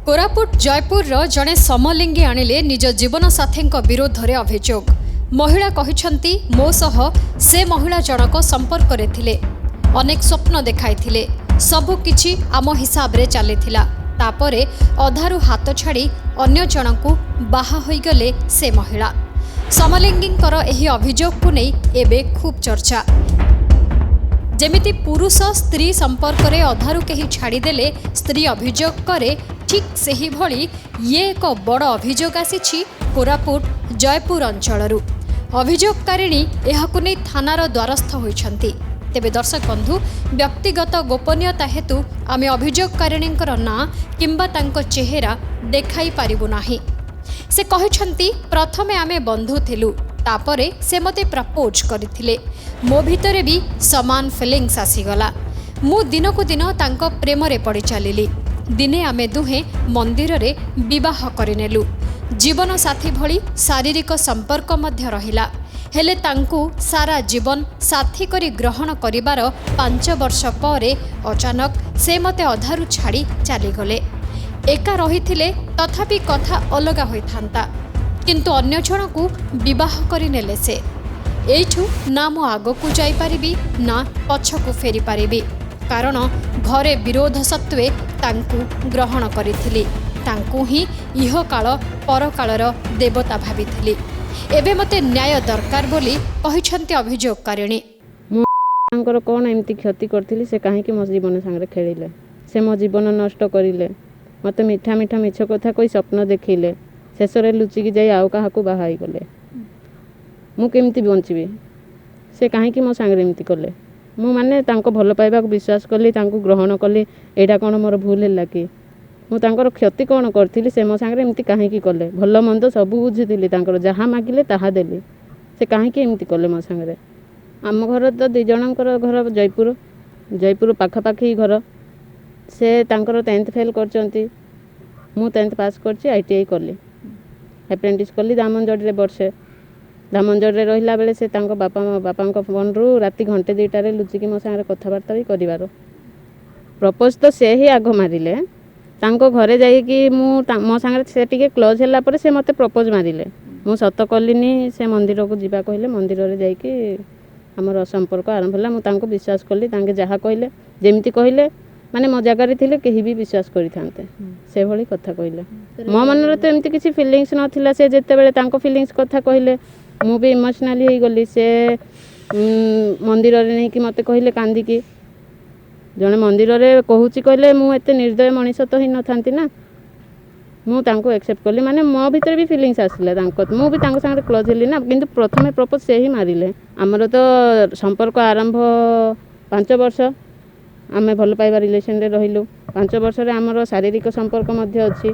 कोरापुट जयपुर जड़े समलिंगी आणिले निज जीवनसाथी विरोध में अभियोग। महिला कहिछंती मो सह से महिला जनक संपर्क रे थिले, अनेक स्वप्न देखाइथिले, सबु किछि आम हिसाब रे चलीथिला। तापरे अधारु हाथ छाड़ी अन्य जनकु बाहा होई गले से महिला। समलिंगींकर एही अभियोग को नहीं एबे खूब चर्चा। जेमिति पुरुष स्त्री संपर्क रे अधारु केही छाड़ीदेले स्त्री अभियोग करे, ठीक सेही भली ये एक बड़ अभियोग आसीछि कोरापुट जयपुर अंचलरू। अभियोगकारिणी एहाकु नै थानार द्वारस्थ होइछंती। तेबे दर्शक बंधु, व्यक्तिगत गोपनीयता हेतु आमे अभियोगकारिणींकर ना किंबा तांको चेहरा देखाई पारिबु नाही। से कहिछंती प्रथमे आमे बंधु थिलु, तापरे से मते प्रपोज करिथिले। मो भितरे भी समान फिलिंग्स आसीगला। मु दिनकु दिन तांको प्रेम रे पड़ी चलिली। दिने आमे दुहे मंदिर रे विवाह करिनेलु। जीवन साथी भली शारीरिक संपर्क मध्य रहिला। हेले तांकु सारा जीवन साथी करी ग्रहण करिबार 5 वर्ष परे अचानक से मते अधारु छाड़ी चली गले। एका रहिथिले तथापि कथा अलगा होइथांता, किंतु अन्य जनकु विवाह करिनेले। से एठु ना मो आगकु जाई पारिबी ना पछकु फेरी पारिबी, कारण घरे विरोध सत्वे तांकु ग्रहण करिथिली। तांकु ही इह काल परकालर देवता भाबिथिली। एबे मते न्याय दरकार बोली कहिछंती अभियोगकारिणी। मुर कौन एमती क्षति करथिली, से काहेकि मो जीवन संगे खेलिले, से मो जीवन नष्ट करिले। मते मीठा मीठा मिछ कथा कोई स्वप्न देखिले, शेषरे लुचिकी जाई आउ काहाकू बाहाई गले। मु केमती बंचिबी, से काहेकि मो संगे एमती कले। मु माने तांको भल पाइबा को विश्वास कली, तांको ग्रहण कली। एटा कोन मोर भूल हैला कि मु तांकर क्षति कोन करथिली, से मो संगे एमती काहेकि कले। भल मंद सब बुझिथिली, तांकर जहा मागिले ताहा देली। से काहेकि एमती कले मो संगे। आम घर तो दि जनकर घर जयपुर पाखापाखी घर। से तांकर 10th फेल करचंती, मु 10th पास करची। ITI कली, अप्रेंटिस कली दामनजड़ी रे वर्षे। दामनजड़ी रे रहिला बेले से तांको बापा फोन रु राति घंटे 2टा रे लुचिकी मो संगे कथबार्ता भी करिवारो। प्रपोज तो से ही आग मारिले। तांको घरे जाई कि मो संगे से टिके क्लोज होला परे से मते प्रपोज मारिले। मु सत कलिनी। से मंदिर को जीवा कहले, मंदिर रे जाई कि हमर संपर्क आरंभ होला। मु तांको विश्वास कली, तांके जहा कहले जेमिति कहले, माने मो जगारे थिले केही भी विश्वास करि थांते। से भली कथा कहले। मो मन रे तो एमती किछि फीलिंग्स नथिला। से जेते बेले तांको फीलिंग्स कथा कहले, मु भी इमोशनली होई गली। से मंदिर रे नै कि मते कहले कांदी कि जने मंदिर रे कहूची कहले, मु एते निर्दय मनीष तो ही न थांती ना। मु तांको एक्सेप्ट कली, माने मो भीतर भी फीलिंग्स आसिला तांको। मु भी तांको संगे क्लोज हेली ना, किंतु प्रथमे प्रपोज से ही मारिले। हमर तो संपर्क आरंभ 5 वर्ष आमे भल पाइबा रिलेशन रे रहिलु। 5 वर्ष रे हमर शारीरिक संपर्क मध्य अछि।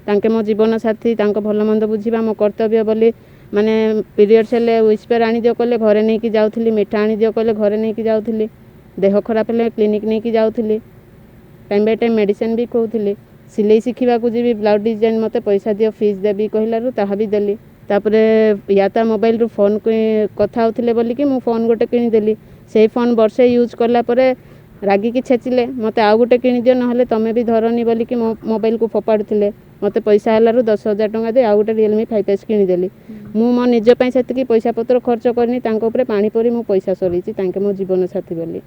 तांके मो जीवन साथी, तांको भल मंद बुझिबा मो कर्तव्य बोली। माने पीरियड्स हेले विस्पर आनी दियो कहले घरे नै कि जाउथिली, मिठा आनी दियो कहले घरे नै कि जाउथिली, देह खराब हेले क्लिनिक नै कि जाउथिली, टाइम बाय टाइम मेडिसिन भी खाउथिली। सिलाई शिखिबा को जीबी, ब्लाउज डिजाइन मते पैसा दियो फीस देबी कहिलारु ताहा भी देली। तापरे याता मोबाइल रु फोन कथा होथिले बोली कि मु फोन गोटे किनि देली। सेही फोन वर्षे यूज करला परे रागी की छेचिले, मते आउ गोटे किनि दियो नहले तमे भी धरनी बोली कि मोबाइल को फोपाडुथिले। मते पैसा हलारु 10,000 टंका दे आउ गोटे Realme 5S किनि देली। मु मो निज पई सेतिकी पैसा पत्र खर्च करनी। तांको ऊपर पानी परी मु पैसा सरीची, तांके मो जीवन साथी बोली।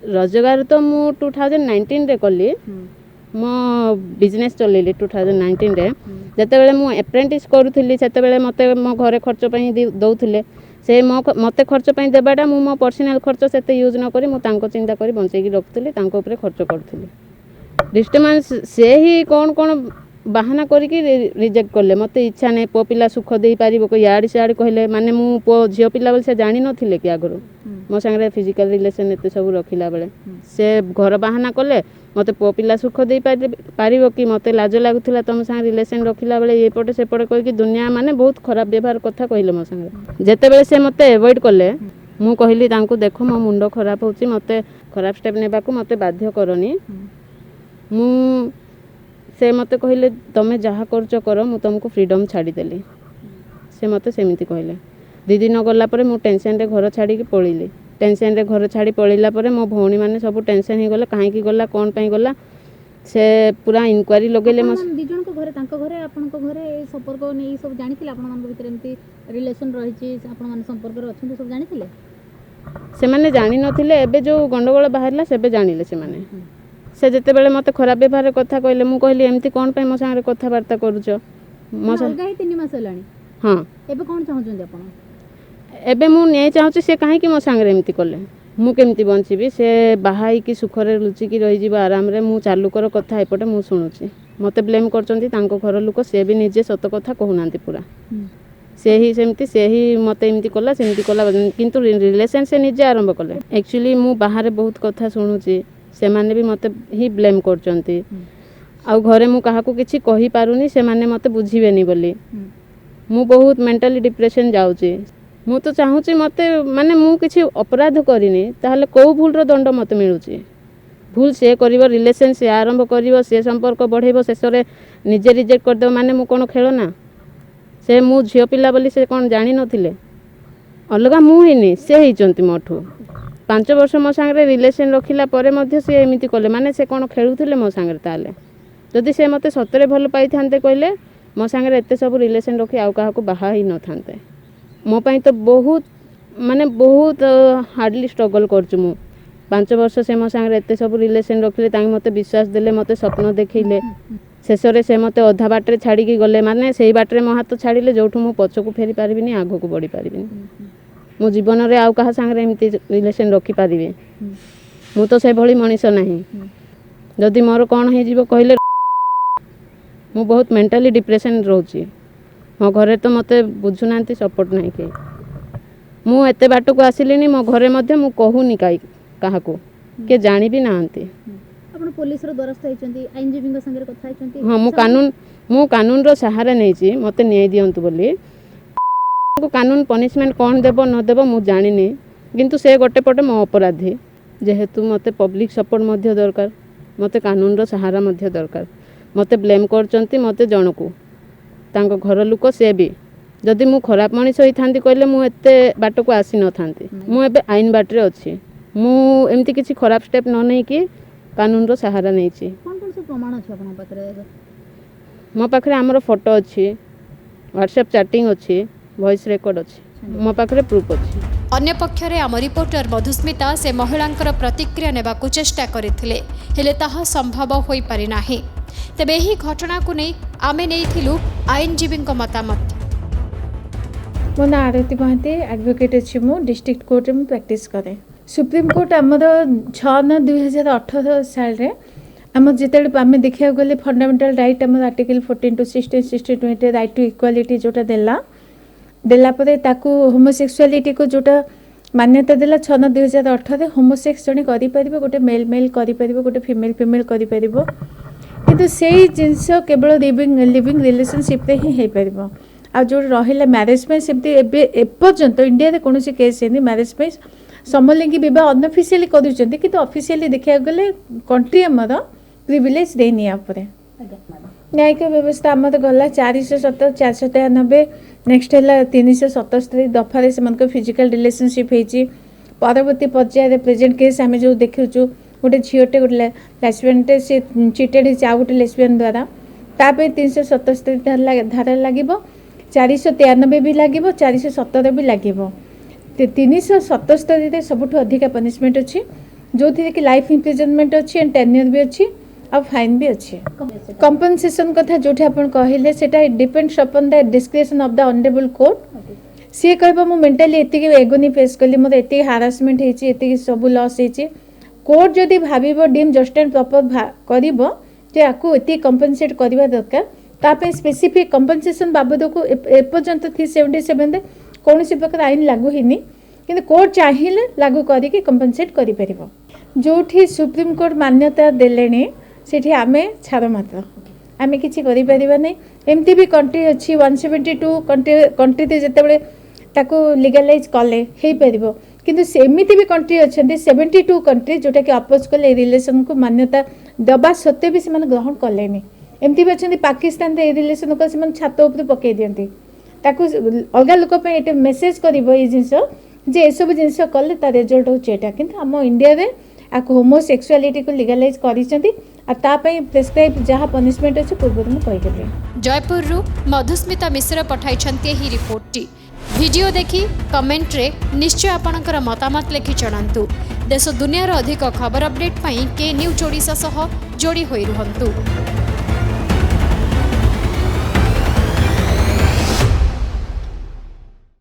रोजगार तो मु 2019 रे कली। मो बिजनेस चलेली 2019 रे। जते बेले मु अप्रेंटिस करूथिली, सेते बेले मते मो घरे खर्च पई दउथिले। से मते खर्च पई देबाडा मु मो पर्सनल खर्च सेते यूज न करी मु तांको चिंता करी बंचै की रखथिली, तांको ऊपर खर्च करथिली। डिस्टर्बेंस से ही कोन बहाना करी कि रिजेक्ट करले। मते इच्छा नै, पो पिला सुख देई पारिबो को याडी से याडी कहले। माने मु पो झियो पिला बोल से जानि नथिले कि आगरो मो संगे फिजिकल रिलेशन एते सब रखिला बेले से घर बहाना कले। मते पो पिला सुख देई पारिबो कि मते लाज लागुथिला तम संगे रिलेशन रखिला बेले ए पटे से पटे कहि कि दुनिया माने बहुत खराब व्यवहार कथा कहिले मो संगे। जेते बेले से मते अवॉइड करले, मु कहिली तांको देखो मो मुंडो खराब होची, मते खराब स्टेप नेबा को मते बाध्य करनी। मु से मते कहले तमे जहा करछ करो, मु तुमको फ्रीडम छाड़ी देली। से मते सेमिति कहले। 2 दिन गला परे मु टेंशन रे घर छाड़ी के पळिली। टेंशन रे घर छाड़ी पळिला परे मो भौणी माने सब टेंशन ही गला, काहे की गला कोन पई गला से पूरा इनक्वारी लगेले मो दी जन को घरे तांको घरे आपन को घरे ए संपर्क नै सब जानिथिले आपन मान भीतर एमती रिलेशन रहिछि आपन मान संपर्क रे अछन सब जानिथिले से माने जानि नथिले एबे जो गंडगोल बाहरला सेबे जानिले से माने से जते बेले मते खराब व्यवहार कथा कहले मु कहली एमती कोन पे मो संगे कथा वार्ता करूछ मो अलगा ही 3 मास हलानी हां एबे कोन चाहउछन आपन एबे मु नै चाहूची से काहे कि मो संगे एमती करले मु केमती बंचीबी से बाहाई की सुखरे लुचि की रही जीवा आराम रे मु चालू कर कथा एपटे मु सुनुची मते ब्लेम करचंती तांको घर लोक से भी निजे सत कथा कहउनांती पूरा से ही मते एमती कला सेमती कला किंतु रिलेशन से निजे आरंभ कले एक्चुअली मु बाहर बहुत कथा सुनुची से माने भी मते ही ब्लेम करचंती आ घरे मु काहाकू किछि कहि पारुनी से माने मते बुझिबेनी बोली मु बहुत मेंटली डिप्रेशन जाउची मु तो चाहूची मते माने मु किछि अपराध करिनी ताहले को भूल रो दंड मते मिलुची भूल से करिवो रिलेशन से आरंभ करिवो से संपर्क बढ़ेबो शेषरे निजे रिजेक्ट कर दो माने मु कोन खेलो ना से मु झियो पिला बोली से कोन जानि नथिले अलगा मु हिनी से हिचंती मोठू 5 वर्ष मो संगे रिलेशन रखिला परे मध्ये से एमिति कले माने से कोन खेलुथिले मो संगे ताले जदि से मते सतरे भल पाई थांते कहले मो संगे एते सब रिलेशन रखी आउ काहा को बाहा ही न थांते मो पई तो बहुत माने बहुत हार्डली स्ट्रगल करछु मु 5 वर्ष से मो संगे एते सब रिलेशन रखिले ताई मते विश्वास देले मते स्वप्न देखिले शेषरे से मते अधा बाटरे छाड़ी की गले माने सेही बाटरे मो हाथ छाड़िले जोठू मु पछकू फेरी पारिबिनी आगो को बढ़ी पारिबिनी मो जीवन रे आउ कहा संगे एमती रिलेशन रखी पारिबे मु तो से भली मनीष नाही जदि मोर कोन हे जीवो कहले मु बहुत मेंटली डिप्रेशन रहउची मो घरे तो मते बुझुनांती सपोर्ट नाही के मु एते बाट को आसिलिनी मो घरे मध्ये मु कहूनी काई काहा को के जानि भी नांती आपन पुलिस रो द्वारस्थ हेचंती आईनजीबी को संगे कथा हेचंती हां मु कानून रो सहारा नै छी मते न्याय दियंतु बोली को कानून पनिशमेंट कोन देबो न देबो मु जानिनी किंतु से गोटे पटे मो अपराधी जेहेतु मते पब्लिक सपोर्ट मध्ये दरकार मते कानून रो सहारा मध्ये दरकार मते ब्लेम करचंती मते जनकू तांको घर लोक से भी जदि मु खराब मनीष होई थांती कहले मु एते बाट को आसी न थांती मु एबे आईन बाटरे अछि मु एमती किछि खराब स्टेप न नै कि कानून रो सहारा नै छी कोन कोन सब प्रमाण अछि आपन पाखरे मो पाखरे हमर फोटो अछि व्हाट्सएप चैटिंग अछि वॉइस रेकॉर्ड अछि मो पाखरे प्रूफ अछि अन्य पक्षरे आम रिपोर्टर मधुस्मिता से महिलांकर प्रतिक्रिया नेबाकू चेष्टा करथिले हेले ताहा संभव होई पारि नाही तेबे एही घटना को नै आमे नेइथिलु आईनजीबी मतामत मो ना आरती महाती एडवोकेट अच्छी मु डिस्ट्रिक्ट कोर्ट में प्रैक्टिस करे सुप्रीम कोर्ट आमर 6/9/2018 साल रे आम जिते आम देखा गले फंडामेंटल राइट आम article 14 to 16 62 right to equality जोटा देला परे ताकू होमोसेक्सुअलिटी को जोटा मान्यता देला 6/9/2018 होमोसेक्स जने करि परिबो गोटे मेल मेल करि परिबो गोटे फीमेल फीमेल करि परिबो किंतु सेही जिंस केवल लिविंग रिलेशनशिप रे ही हे परिबो आ जो रहिला मैरिज में सेमती एपर्यंत इंडिया रे कोनोसी केस हेनी मैरिज में समलिंगी विवाह अनऑफिशियली करूचंती किंतु ऑफिशियली देखिया गले कंट्री हमर प्रिविलेज देनी आपरे न्यायिक व्यवस्था आमर गला 470 493 नेक्स्ट है 377 दफारे से फिजिकल रिलेशनशिप होती परवर्ती पर्यायर प्रेजेंट केस आम जो देखु गोटे झीटे गोटे लेसबियनटे सी चिटेड हो गोटे लेसबियन द्वारा ताप 377 धारा लगे 493 भी लगे 417 भी लगे 377 सबुठ अधिका पनिशमेंट अच्छी जो थी कि लाइफ इम्प्रिजनमेंट अच्छी एंड टेन्योर भी अच्छी आ फाइन भी अच्छी कंपनसेशन कथा जो आपन कहले सेटा depends upon the description of the honourable court सी कहबा मु मेंटली एति एगोनी फेस कली मोर एति हारासमेंट हेची एति सब लॉस हेची कोर्ट जदि भाबिबो डीम जस्ट एंड प्रॉपर करिवो जे आकु एति कंपनसेट करबा दरकार तापे स्पेसिफिक कंपनसेशन बाबद को एपर्यंत 377 रे कौन प्रकार आईन लागू होनी कि कोर्ट चाहिए लागू करके कंपनसेट करें जो सुप्रीम कोर्ट मान्यता देले से आम छाड़ मात्र आम कि एमती भी कंट्री अच्छी 172 कंट्री जिते लीगलाइज कले हो पार किंतु सेमती भी कंट्री अच्छा 72 कंट्री जोटा कि अपोज कले रिलेशन को मान्यता दबा सत्वे भी से ग्रहण कले एमती भी अच्छा पाकिस्तान रिलेशन को छात उपर पकई दिखती अलग लोक मेसेज कर जिनस जे सब जिनस कले रेजल्ट होता कि आम इंडिया रे आपको होमोसेक्सुआलिटी को लीगलाइज करिसेंती आ तापई प्रेस्क्राइब जहाँ पनिशमेंट अच्छे पूर्व मुझे कहीदेली। जयपुरରୁ मधुस्मिता मिश्र पठाइछन्ती ଏହି रिपोर्टटी। वीडियो देखि कमेंट रे निश्चय आपणकर मतामत लेखि जणांतु। देश दुनियार अधिक खबर अपडेट पाई के न्यूज ओडिशा सह जोड़ी होई रुहंतु।